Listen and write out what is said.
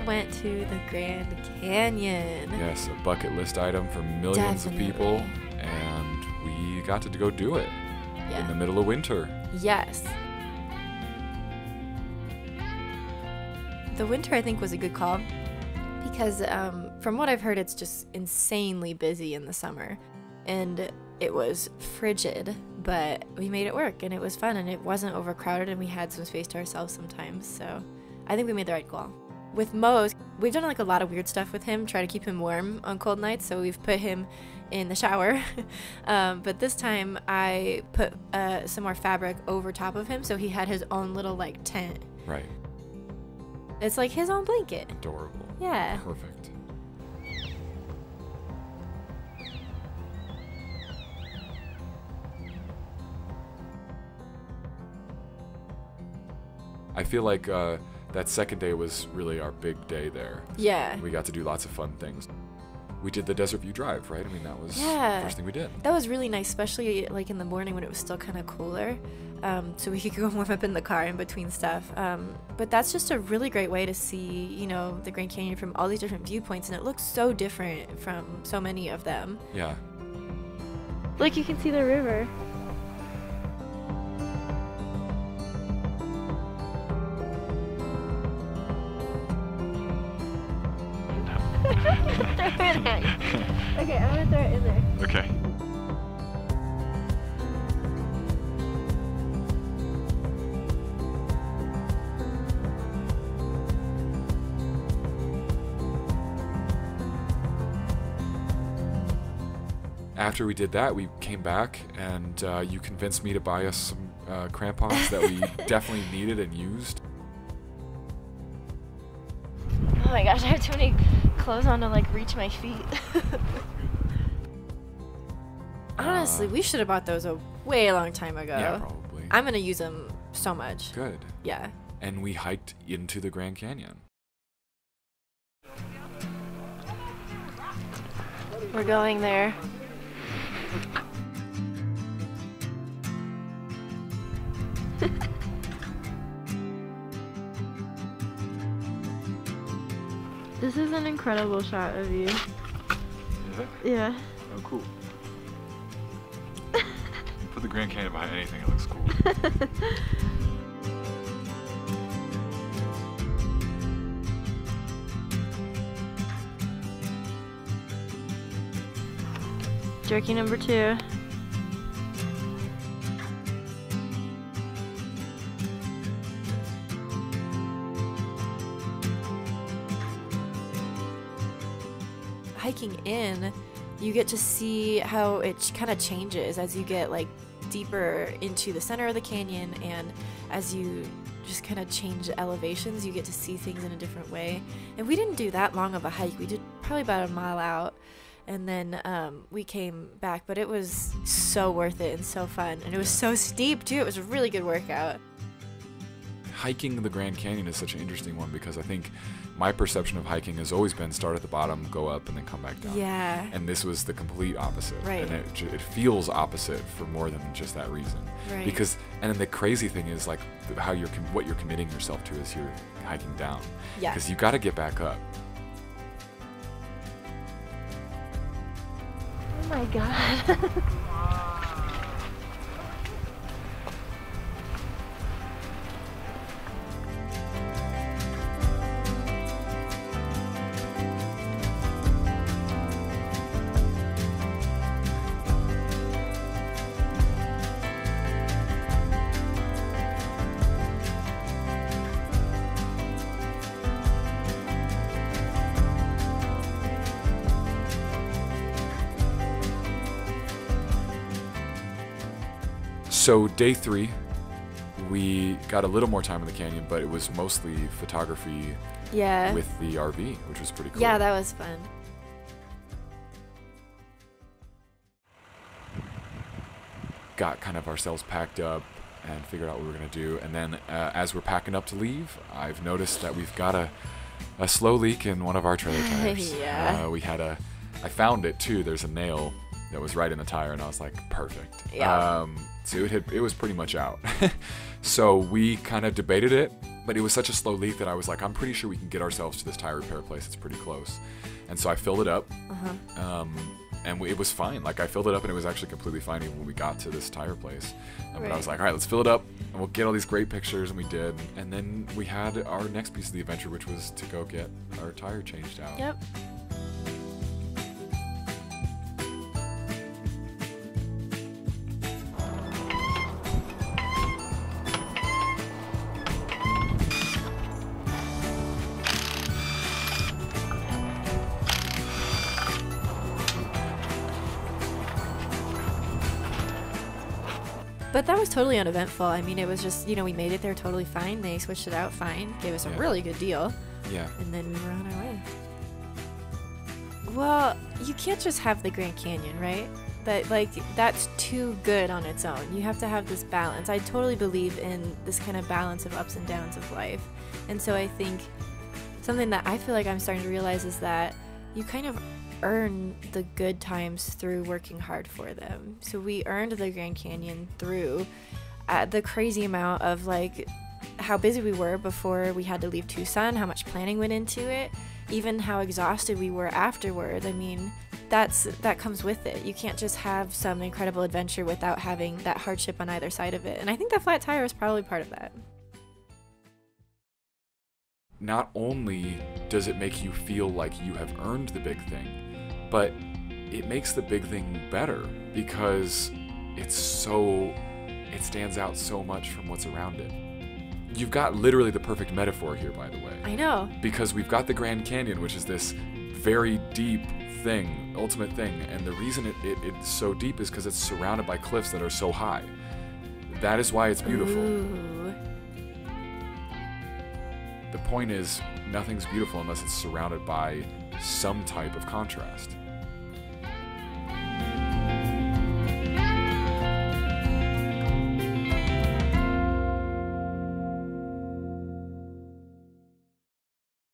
we went to the Grand Canyon. Yes, a bucket list item for millions of people, and we got to go do it in the middle of winter. Yes. The winter, I think, was a good call because from what I've heard, it's just insanely busy in the summer. And it was frigid, but we made it work, and it was fun, and it wasn't overcrowded, and we had some space to ourselves sometimes. So I think we made the right call. With Mose, we've done like a lot of weird stuff with him, try to keep him warm on cold nights, so we've put him in the shower. But this time I put some more fabric over top of him, so he had his own little like tent. Right. It's like his own blanket. Adorable. Yeah. Perfect. I feel like that second day was really our big day there. Yeah. We got to do lots of fun things. We did the Desert View Drive, right? I mean, that was the first thing we did. That was really nice, especially like in the morning when it was still kind of cooler. So we could go warm up in the car in between stuff. But that's just a really great way to see, you know, the Grand Canyon from all these different viewpoints, and it looks so different from so many of them. Yeah. Look, you can see the river. Throw it at you. Okay, I'm gonna throw it in there. Okay. After we did that, we came back, and you convinced me to buy us some crampons that we definitely needed and used. Oh my gosh, I have too many clothes on to like reach my feet. Honestly, we should have bought those a way long time ago. Yeah, probably. I'm gonna use them so much. Good. Yeah. And we hiked into the Grand Canyon. We're going there. This is an incredible shot of you. Is it? Yeah. Oh, cool. Put the Grand Canyon behind anything, it looks cool. Jerky number 2. Hiking in, you get to see how it kind of changes as you get like deeper into the center of the canyon, and as you just kind of change elevations, you get to see things in a different way. And we didn't do that long of a hike. We did probably about a mile out, and then we came back, but it was so worth it and so fun, and it was so steep too. It was a really good workout. Hiking the Grand Canyon is such an interesting one because I think my perception of hiking has always been start at the bottom, go up, and then come back down. Yeah. And this was the complete opposite. Right. And it feels opposite for more than just that reason. Right. Because, and then the crazy thing is like how what you're committing yourself to as you're hiking down. Yeah. Because you got to get back up. Oh my god. So day 3, we got a little more time in the canyon, but it was mostly photography with the RV, which was pretty cool. Yeah, that was fun. Got kind of ourselves packed up and figured out what we were going to do. And then as we're packing up to leave, I've noticed that we've got a slow leak in one of our trailer tires. Yeah. I found it too. There's a nail that was right in the tire, and I was like, perfect. Yeah. So it was pretty much out. So we kind of debated it, But it was such a slow leak that I was like, I'm pretty sure we can get ourselves to this tire repair place. It's pretty close. And so I filled it up. And it was fine. Like, I filled it up and it was actually completely fine even when we got to this tire place. But I was like, all right, let's fill it up and we'll get all these great pictures, and we did. And then we had our next piece of the adventure, which was to go get our tire changed out. Yep. But that was totally uneventful. I mean, it was just, we made it there totally fine. They switched it out fine, gave us a really good deal. Yeah. And then we were on our way. Well, you can't just have the Grand Canyon, right? That's too good on its own. You have to have this balance. I totally believe in this kind of balance of ups and downs of life. And so I think something that I feel like I'm starting to realize is that you kind of earn the good times through working hard for them. So we earned the Grand Canyon through the crazy amount of how busy we were before we had to leave Tucson, how much planning went into it, even how exhausted we were afterward. I mean, that comes with it. You can't just have some incredible adventure without having that hardship on either side of it. And I think that flat tire is probably part of that. Not only does it make you feel like you have earned the big thing, but it makes the big thing better because it stands out so much from what's around it. You've got literally the perfect metaphor here, by the way. I know. Because we've got the Grand Canyon, which is this very deep thing, ultimate thing, and the reason it's so deep is because it's surrounded by cliffs that are so high. That is why it's beautiful. Ooh. The point is, nothing's beautiful unless it's surrounded by some type of contrast.